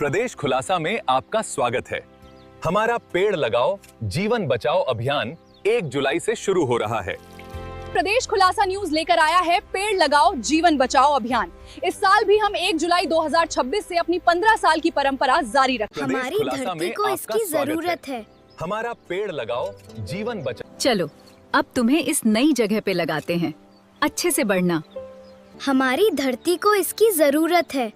प्रदेश खुलासा में आपका स्वागत है। हमारा पेड़ लगाओ जीवन बचाओ अभियान 1 जुलाई से शुरू हो रहा है। प्रदेश खुलासा न्यूज लेकर आया है पेड़ लगाओ जीवन बचाओ अभियान। इस साल भी हम 1 जुलाई 2026 से अपनी 15 साल की परंपरा जारी रखेंगे। हमारी धरती को इसकी जरूरत है। हमारा पेड़ लगाओ जीवन बचाओ। चलो अब तुम्हें इस नई जगह पे लगाते हैं, अच्छे से बढ़ना। हमारी धरती को इसकी जरूरत है।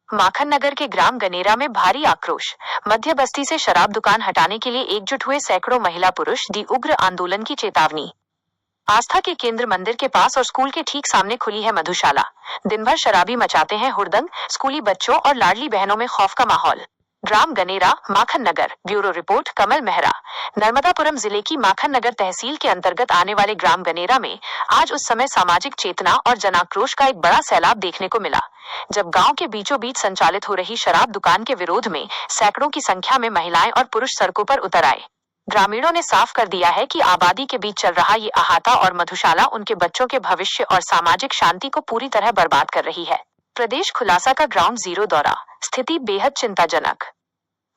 माखन नगर के ग्राम गनेरा में भारी आक्रोश। मध्य बस्ती से शराब दुकान हटाने के लिए एकजुट हुए सैकड़ों महिला पुरुष, दी उग्र आंदोलन की चेतावनी। आस्था के केंद्र मंदिर के पास और स्कूल के ठीक सामने खुली है मधुशाला। दिन भर शराबी मचाते हैं हुड़दंग, स्कूली बच्चों और लाडली बहनों में खौफ का माहौल। ग्राम गनेरा, माखन नगर। ब्यूरो रिपोर्ट, कमल मेहरा। नर्मदापुरम जिले की माखन नगर तहसील के अंतर्गत आने वाले ग्राम गनेरा में आज उस समय सामाजिक चेतना और जनाक्रोश का एक बड़ा सैलाब देखने को मिला, जब गांव के बीचों बीच संचालित हो रही शराब दुकान के विरोध में सैकड़ों की संख्या में महिलाएं और पुरुष सड़कों पर उतर आए। ग्रामीणों ने साफ कर दिया है कि आबादी के बीच चल रहा ये अहाता और मधुशाला उनके बच्चों के भविष्य और सामाजिक शांति को पूरी तरह बर्बाद कर रही है। प्रदेश खुलासा का ग्राउंड जीरो दौरा। स्थिति बेहद चिंताजनक।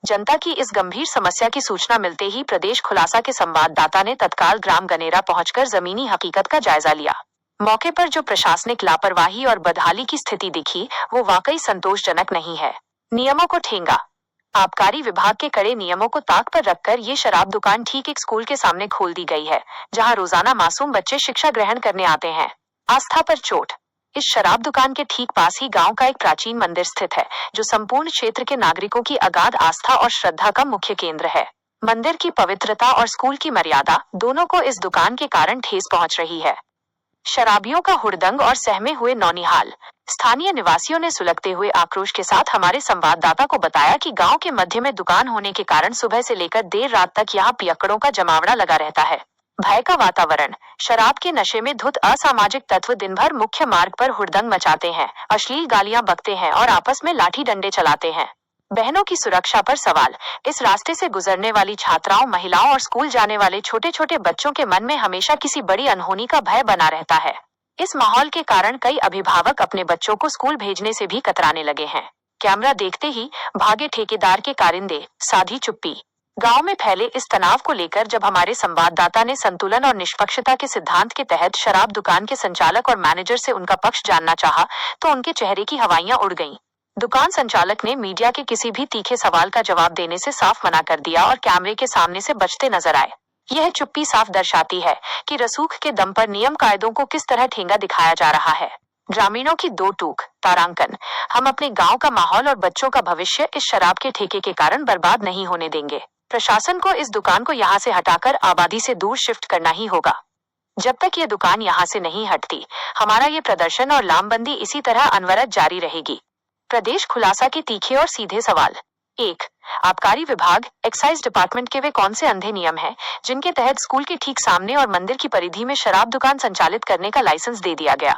जनता की इस गंभीर समस्या की सूचना मिलते ही प्रदेश खुलासा के संवाददाता ने तत्काल ग्राम गनेरा पहुंचकर जमीनी हकीकत का जायजा लिया। मौके पर जो प्रशासनिक लापरवाही और बदहाली की स्थिति दिखी, वो वाकई संतोषजनक नहीं है। नियमों को ठेंगा। आबकारी विभाग के कड़े नियमों को ताक पर रखकर ये शराब दुकान ठीक एक स्कूल के सामने खोल दी गई है, जहां रोजाना मासूम बच्चे शिक्षा ग्रहण करने आते हैं। आस्था पर चोट। इस शराब दुकान के ठीक पास ही गांव का एक प्राचीन मंदिर स्थित है, जो संपूर्ण क्षेत्र के नागरिकों की अगाध आस्था और श्रद्धा का मुख्य केंद्र है। मंदिर की पवित्रता और स्कूल की मर्यादा दोनों को इस दुकान के कारण ठेस पहुंच रही है। शराबियों का हुड़दंग और सहमे हुए नौनिहाल। स्थानीय निवासियों ने सुलगते हुए आक्रोश के साथ हमारे संवाददाता को बताया कि गांव के मध्य में दुकान होने के कारण सुबह से लेकर देर रात तक यहाँ पियक्कड़ों का जमावड़ा लगा रहता है। भय का वातावरण। शराब के नशे में धुत असामाजिक तत्व दिन भर मुख्य मार्ग पर हुड़दंग मचाते हैं, अश्लील गालियां बकते हैं और आपस में लाठी डंडे चलाते हैं। बहनों की सुरक्षा पर सवाल। इस रास्ते से गुजरने वाली छात्राओं, महिलाओं और स्कूल जाने वाले छोटे छोटे बच्चों के मन में हमेशा किसी बड़ी अनहोनी का भय बना रहता है। इस माहौल के कारण कई अभिभावक अपने बच्चों को स्कूल भेजने से भी कतराने लगे हैं। कैमरा देखते ही भागे ठेकेदार के कारिंदे, साधी चुप्पी। गांव में फैले इस तनाव को लेकर जब हमारे संवाददाता ने संतुलन और निष्पक्षता के सिद्धांत के तहत शराब दुकान के संचालक और मैनेजर से उनका पक्ष जानना चाहा, तो उनके चेहरे की हवाइयां उड़ गईं। दुकान संचालक ने मीडिया के किसी भी तीखे सवाल का जवाब देने से साफ मना कर दिया और कैमरे के सामने से बचते नजर आए। यह चुप्पी साफ दर्शाती है कि रसूख के दम पर नियम कायदों को किस तरह ठेंगा दिखाया जा रहा है। ग्रामीणों की दो टूक। तारांकन। हम अपने गांव का माहौल और बच्चों का भविष्य इस शराब के ठेके के कारण बर्बाद नहीं होने देंगे। प्रशासन को इस दुकान को यहाँ से हटाकर आबादी से दूर शिफ्ट करना ही होगा। जब तक ये दुकान यहाँ से नहीं हटती, हमारा ये प्रदर्शन और लामबंदी इसी तरह अनवरत जारी रहेगी। प्रदेश खुलासा के तीखे और सीधे सवाल। 1. आबकारी विभाग, एक्साइज डिपार्टमेंट के वे कौन से अंधे नियम हैं जिनके तहत स्कूल के ठीक सामने और मंदिर की परिधि में शराब दुकान संचालित करने का लाइसेंस दे दिया गया?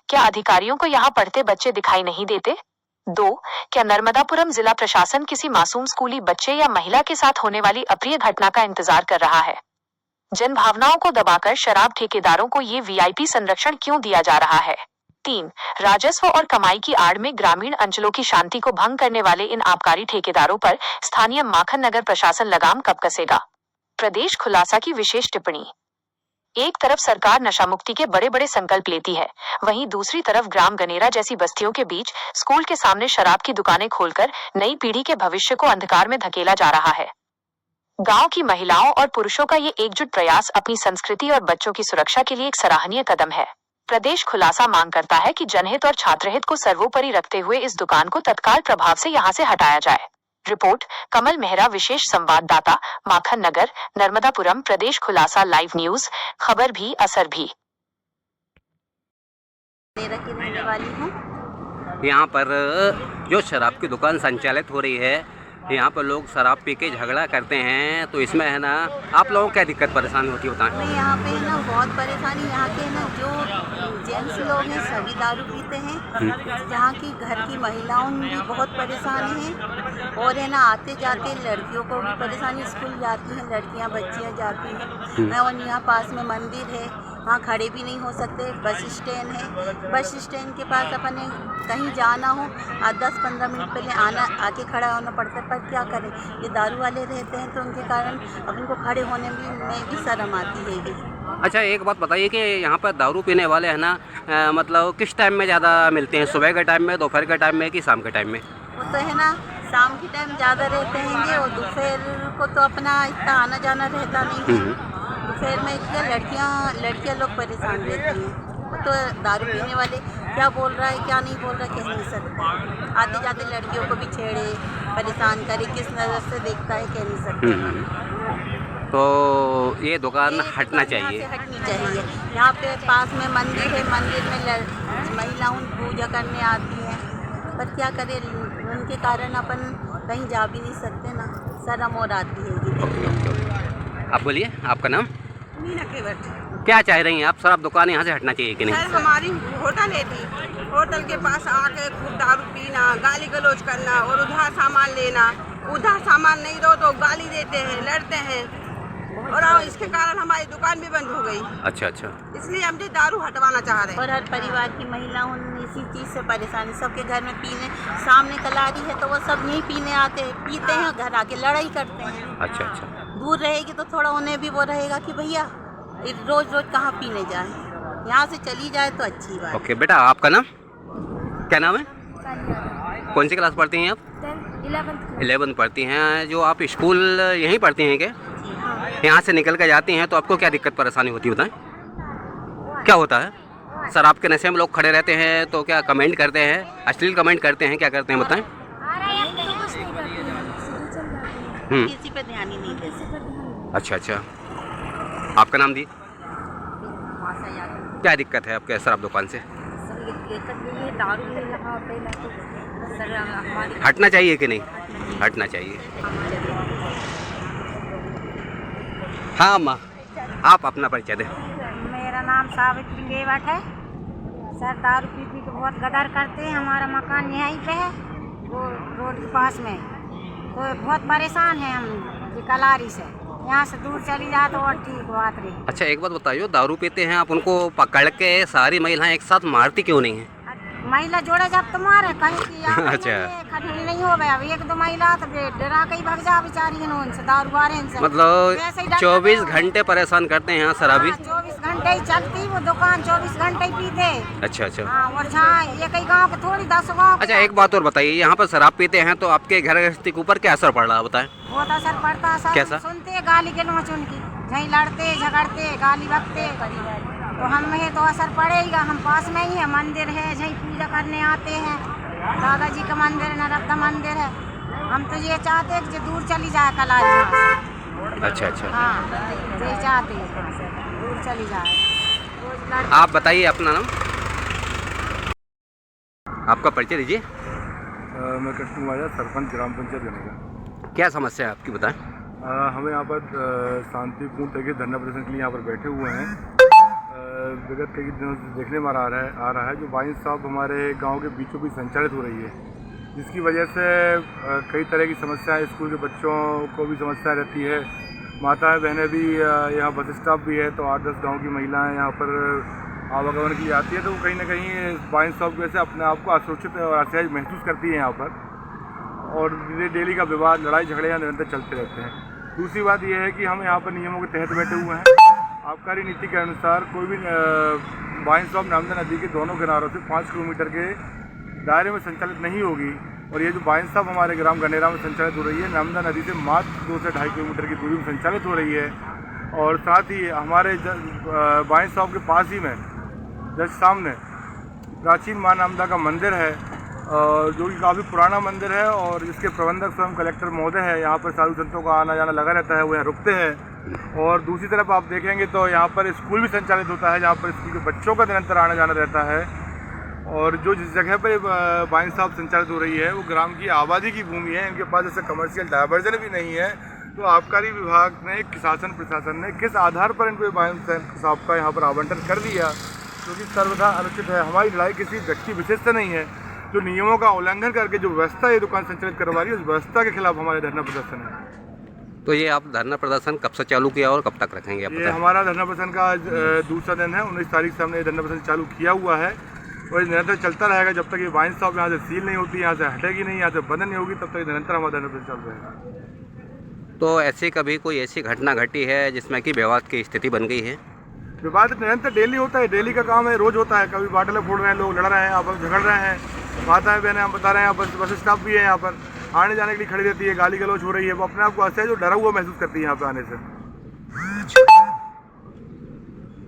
क्या अधिकारियों को यहाँ पढ़ते बच्चे दिखाई नहीं देते? 2. क्या नर्मदापुरम जिला प्रशासन किसी मासूम स्कूली बच्चे या महिला के साथ होने वाली अप्रिय घटना का इंतजार कर रहा है? जन भावनाओं को दबाकर शराब ठेकेदारों को ये वीआईपी संरक्षण क्यों दिया जा रहा है? 3. राजस्व और कमाई की आड़ में ग्रामीण अंचलों की शांति को भंग करने वाले इन आबकारी ठेकेदारों पर स्थानीय माखन नगर प्रशासन लगाम कब कसेगा? प्रदेश खुलासा की विशेष टिप्पणी। एक तरफ सरकार नशा मुक्ति के बड़े बड़े संकल्प लेती है, वहीं दूसरी तरफ ग्राम गनेरा जैसी बस्तियों के बीच स्कूल के सामने शराब की दुकानें खोलकर नई पीढ़ी के भविष्य को अंधकार में धकेला जा रहा है। गांव की महिलाओं और पुरुषों का ये एकजुट प्रयास अपनी संस्कृति और बच्चों की सुरक्षा के लिए एक सराहनीय कदम है। प्रदेश खुलासा मांग करता है कि जनहित और छात्रहित को सर्वोपरि रखते हुए इस दुकान को तत्काल प्रभाव से यहाँ से हटाया जाए। रिपोर्ट, कमल मेहरा, विशेष संवाददाता, माखन नगर, नर्मदापुरम। प्रदेश खुलासा लाइव न्यूज, खबर भी असर भी। यहाँ पर जो शराब की दुकान संचालित हो रही है, यहाँ पर लोग शराब पी के झगड़ा करते हैं, तो इसमें है ना आप लोगों को क्या दिक्कत परेशानी होती है बताएं? हमें यहाँ पे है ना बहुत परेशानी, यहाँ के ना जो जेंट्स लोग हैं सभी दारू पीते हैं। यहाँ की घर की महिलाओं भी बहुत परेशानी है, और है ना आते जाते लड़कियों को भी परेशानी, स्कूल जाती हैं लड़कियाँ बच्चियाँ जाती हैं। और यहाँ पास में मंदिर है, वहाँ खड़े भी नहीं हो सकते। बस स्टैंड है, बस स्टैंड के पास अपन कहीं जाना हो 10-15 मिनट पहले आके खड़ा होना पड़ता है। पर क्या करें, ये दारू वाले रहते हैं तो उनके कारण अपन को खड़े होने में भी शर्म आती है। अच्छा, एक बात बताइए कि यहाँ पर दारू पीने वाले हैं ना मतलब किस टाइम में ज़्यादा मिलते हैं? सुबह के टाइम में, दोपहर के टाइम में कि शाम के टाइम में? वो तो है ना शाम के टाइम ज़्यादा रहते हैं, और दोपहर को तो अपना इतना आना जाना रहता नहीं है। दोपहर में क्या लड़कियाँ लोग परेशान रहती हैं। वो तो दारू पीने वाले क्या बोल रहा है क्या नहीं बोल रहा कह नहीं सकते। आते जाते लड़कियों को भी छेड़े, परेशान करे, किस नज़र से देखता है कह नहीं सकते। तो ये दुकान हटना चाहिए, हटनी चाहिए। यहाँ पे पास में मंदिर है, मंदिर में महिलाओं पूजा करने आती हैं, पर क्या करें उनके कारण अपन कहीं जा भी नहीं सकते ना, शर्म और आती है। आप बोलिए, आपका नाम? मीना केवट। क्या चाह रही हैं आप? शराब दुकान यहाँ से हटना चाहिए कि नहीं? सर हमारी होटल है थी, होटल के पास आके खूब दारू पीना, गाली गलौज करना और उधार सामान लेना। उधार सामान नहीं दो तो गाली देते हैं, लड़ते हैं, और इसके कारण हमारी दुकान भी बंद हो गई। अच्छा अच्छा, इसलिए हम जो दारू हटवाना चाह रहे हैं। और हर परिवार की महिलाओं इसी चीज़ से परेशानी, सबके घर में पीने, सामने कलारी है तो वो सब नहीं पीने आते, पीते हैं घर आके लड़ाई करते हैं। अच्छा अच्छा, दूर रहेगी तो थोड़ा उन्हें भी वो रहेगा कि भैया रोज रोज कहाँ पीने जाए, यहाँ से चली जाए तो अच्छी बात। ओके बेटा, आपका नाम क्या नाम है? कौन सी क्लास पढ़ती हैं आप? 11th पढ़ती हैं। जो आप स्कूल यहीं पढ़ती हैं क्या? यहाँ से निकल कर जाती हैं तो आपको क्या दिक्कत परेशानी होती है बताएं? क्या होता है? शराब के नशे में लोग खड़े रहते हैं तो क्या कमेंट करते हैं, अश्लील कमेंट करते हैं, क्या करते हैं बताएं? किसी पे ध्यान ही नहीं देते। अच्छा अच्छा, आपका नाम दी? क्या दिक्कत है आपके शराब दुकान से? हटना चाहिए कि नहीं? हटना चाहिए। हाँ माँ, आप अपना परिचय दें। मेरा नाम सावित्री गेवट है। सर दारू पी के बहुत गदर करते हैं। हमारा मकान यहीं पे है, वो रोड के पास में, तो बहुत परेशान है हम कलारी से। यहाँ से दूर चली जाए तो और ठीक बात रही। अच्छा, एक बात बताइए, दारू पीते हैं आप, उनको पकड़ के सारी महिलाएं एक साथ मारती क्यों नहीं है? महिला जोड़े जब तुम्हारे कहीं की अच्छा, खड़ी नहीं हो गया, एक दो महिला तो डरा के ही भग जा बेचारी इनसे, दारू वाले इनसे। मतलब 24 घंटे परेशान करते हैं यहाँ शराबी? 24 घंटे ही चलती वो दुकान, 24 घंटे ही पीते। अच्छा अच्छा, हाँ, और जहाँ ये कई गाँव के थोड़ी 10 गाँव। अच्छा, एक बात और बताइए, यहाँ पर शराब पीते हैं तो आपके घर गृहस्थी के ऊपर क्या असर पड़ रहा है बताएं? बहुत असर पड़ता है सर। कैसा? सुनते गाली गलौज उनकी, जहीं लड़ते झगड़ते गाली बकते, तो हमें तो असर पड़ेगा। हम पास में ही है, मंदिर है, जहीं पूजा करने आते हैं, दादाजी का मंदिर है, नरब्दा मंदिर है। हम तो ये चाहते हैं कि दूर चली जाए कलारी। अच्छा अच्छा, हाँ, यही चाहते हैं दूर चली जाए। आप बताइए अपना नाम, आपका परिचय दीजिए। मैं कृष्ण कुमार, सरपंच ग्राम पंचायत गनेरा। क्या समस्या है आपकी बताएं? हमें यहाँ पर शांतिपूर्ण तरीके से धरना प्रदर्शन के लिए यहाँ पर बैठे हुए हैं। विगत कई दिनों से देखने में आ रहा है जो वाइन शॉप हमारे गांव के बीचों बीच संचालित हो रही है, जिसकी वजह से कई तरह की समस्याएं, स्कूल के बच्चों को भी समस्या रहती है, माताएं बहनें भी, यहाँ बस स्टॉप भी है, तो 8-10 गाँव की महिलाएं यहाँ पर आवागमन के लिए आती है, तो वो कहीं ना कहीं वाइन शॉप की वजह से अपने आप को असुरक्षित और असहज महसूस करती है यहाँ पर, और डेली का विवाद, लड़ाई झगड़े यहाँ निरंतर चलते रहते हैं। दूसरी बात यह है कि हम यहाँ पर नियमों के तहत बैठे हुए हैं। आबकारी नीति के अनुसार कोई भी वाइन शॉप नर्मदा नदी के दोनों किनारों से 5 किलोमीटर के दायरे में संचालित नहीं होगी, और ये जो वाइन शॉप हमारे ग्राम गनेरा में संचालित हो रही है, नर्मदा नदी से मात्र 2 से 2.5 किलोमीटर की दूरी में संचालित हो रही है। और साथ ही हमारे वाइन शॉप के पास ही में जस्ट सामने प्राचीन माँ नर्मदा का मंदिर है, जो कि काफ़ी पुराना मंदिर है, और जिसके प्रबंधक स्वयं कलेक्टर महोदय है। यहाँ पर साधु संतों का आना जाना लगा रहता है, वो यहाँ रुकते हैं। और दूसरी तरफ आप देखेंगे तो यहाँ पर स्कूल भी संचालित होता है, जहाँ पर स्कूल के बच्चों का निरंतर आना जाना रहता है। और जो जिस जगह पर वाइन शॉप संचालित हो रही है वो ग्राम की आबादी की भूमि है, इनके पास ऐसे कमर्शियल डायवर्जन भी नहीं है। तो आबकारी विभाग ने, शासन प्रशासन ने किस आधार पर इनको वाइन शॉप का यहाँ पर आवंटन कर दिया, क्योंकि सर्वथा अनुचित है। हमारी लड़ाई किसी व्यक्ति विशेष से नहीं है, जो नियमों का उल्लंघन करके जो व्यवस्था ये दुकान संचालित करवा रही है, उस व्यवस्था के खिलाफ हमारे धरना प्रदर्शन है। तो ये आप धरना प्रदर्शन कब से चालू किया और कब तक रखेंगे आप? ये हमारा धरना प्रदर्शन का आज दूसरा दिन है। 19 तारीख से हमने धरना प्रदर्शन चालू किया हुआ है और ये निरंतर चलता रहेगा जब तक ये वाइन शॉप यहाँ से सील नहीं होती, यहाँ से हटेगी नहीं, यहाँ से बंद नहीं होगी, तब तक निरंतर हमारा धरना प्रदर्शन चल रहेगा। तो ऐसी कभी कोई ऐसी घटना घटी है जिसमें कि विवाद की स्थिति बन गई है? विवाद निरंतर डेली होता है, डेली का काम है, रोज होता है। कभी बाटले फोड़ रहे हैं लोग, लड़ रहे हैं, आपस में झगड़ रहे हैं। माताएं बहनें हम बता रहे हैं, बस स्टाफ भी है यहाँ पर, आने जाने के लिए खड़ी रहती है, गाली गलौज हो रही है। वो अपने आप को असहज और डरा हुआ महसूस करती है यहाँ पे आने से।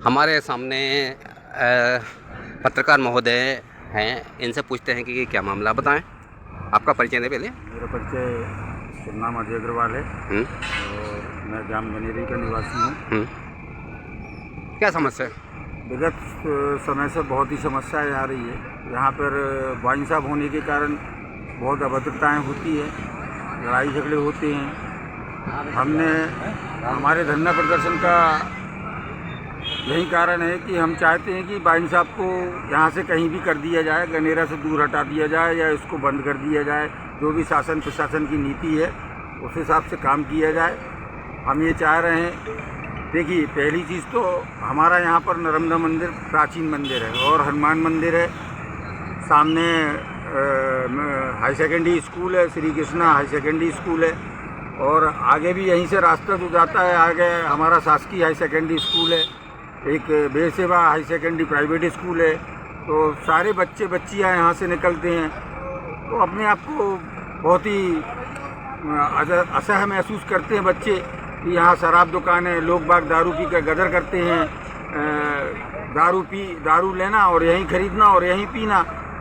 हमारे सामने पत्रकार महोदय हैं, इनसे पूछते हैं कि क्या मामला, बताएं। आपका परिचय दें पहले। मेरा परिचय शुभ नाम अजय अग्रवाल है और मैं ग्राम गनेरी का निवासी हूँ। क्या समस्या है? विगत समय से बहुत ही समस्याएं आ रही है। यहाँ पर वाइन शॉप होने के कारण बहुत अभद्रताएँ होती है, लड़ाई झगड़े होते हैं। हमने हमारे धरना प्रदर्शन का यही कारण है कि हम चाहते हैं कि वाइन शॉप को यहाँ से कहीं भी कर दिया जाए, गनेरा से दूर हटा दिया जाए या इसको बंद कर दिया जाए। जो भी शासन प्रशासन की नीति है उस हिसाब से काम किया जाए। हम ये चाह रहे हैं, देखिए पहली चीज़ तो हमारा यहाँ पर नर्मदा मंदिर प्राचीन मंदिर है और हनुमान मंदिर है, सामने हाई सेकेंडरी स्कूल है, Shri Krishna high secondary school है और आगे भी यहीं से रास्ता जो जाता है, आगे हमारा शासकीय हाई सेकेंडरी स्कूल है, एक बेसेवा हाई सेकेंडरी प्राइवेट स्कूल है। तो सारे बच्चे बच्चियाँ यहाँ से निकलते हैं तो अपने आप को बहुत ही असह महसूस करते हैं बच्चे कि यहाँ शराब दुकान है, लोग बाग दारू पी कर गदर करते हैं। दारू लेना और यहीं खरीदना और यहीं पीना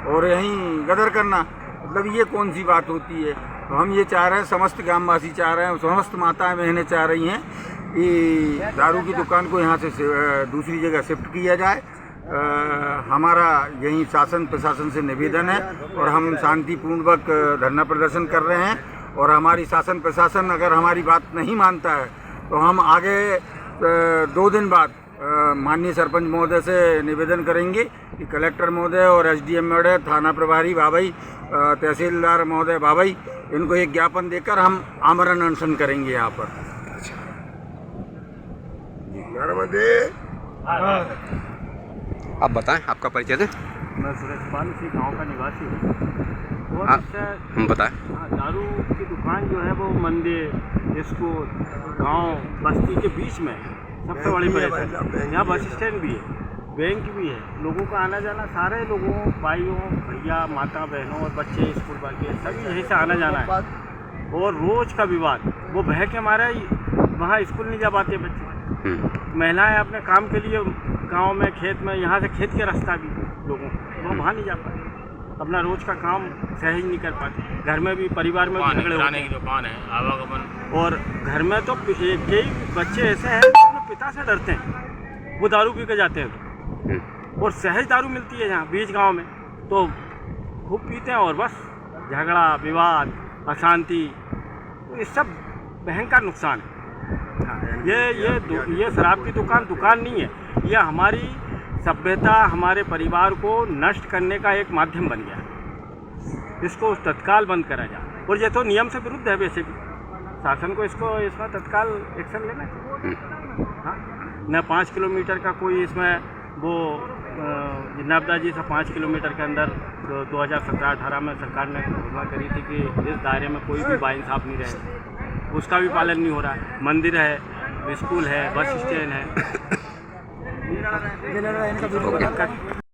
और यहीं गदर करना, मतलब ये कौन सी बात होती है। तो हम ये चाह रहे हैं, समस्त ग्रामवासी चाह रहे हैं, समस्त माताएं बहनें चाह रही हैं कि दारू की दुकान को यहाँ से दूसरी जगह शिफ्ट किया जाए। हमारा यही शासन प्रशासन से निवेदन है और हम शांतिपूर्वक धरना प्रदर्शन कर रहे हैं और हमारी शासन प्रशासन अगर हमारी बात नहीं मानता है तो हम आगे 2 दिन बाद माननीय सरपंच महोदय से निवेदन करेंगे कि कलेक्टर महोदय और एसडीएम महोदय, थाना प्रभारी बाबई, तहसीलदार महोदय बाबई, इनको एक ज्ञापन देकर हम आमरण अनशन करेंगे यहाँ पर। आप बताएं, आपका परिचय दें। मैं सुरेश पाल, इसी गाँव का निवासी हूँ। और हम बताएं। दारू की दुकान जो है वो मंदिर, स्कूल, गांव, बस्ती के बीच में सबसे बड़ी परेशानी। यहाँ बस स्टैंड भी है, बैंक भी है, लोगों का आना जाना, सारे लोगों, भाइयों, भैया, माता बहनों और बच्चे स्कूल के सभी यहीं से आना जाना है। और रोज़ का विवाद, वो बह के हमारा वहाँ स्कूल नहीं जा पाते बच्चे। महिलाएं अपने काम के लिए गांव में, खेत में, यहाँ से खेत के रास्ता भी लोगों वो वहाँ नहीं जा पाते, अपना रोज का काम सहज नहीं कर पाते। घर में भी, परिवार में भी झगड़े होते हैं। दुकान है, आवागमन, और घर में तो कई बच्चे ऐसे हैं जो अपने पिता से डरते हैं, वो दारू पी के जाते हैं और सहज दारू मिलती है यहाँ बीच गांव में तो खूब पीते हैं और बस झगड़ा, विवाद, अशांति, ये सब भयंकर नुकसान है। ये शराब की दुकान नहीं है, यह हमारी सभ्यता, हमारे परिवार को नष्ट करने का एक माध्यम बन गया है। इसको तत्काल बंद करा जाए और ये तो नियम से विरुद्ध है। वैसे भी शासन को इसमें तत्काल एक्शन लेना चाहिए। हाँ, न 5 किलोमीटर का कोई इसमें वो नर्मदा जी से 5 किलोमीटर के अंदर 2017-18 में सरकार ने घोषणा करी थी कि इस दायरे में कोई भी वाइन शॉप नहीं रहे, उसका भी पालन नहीं हो रहा है। मंदिर है, स्कूल है, बस स्टैंड है।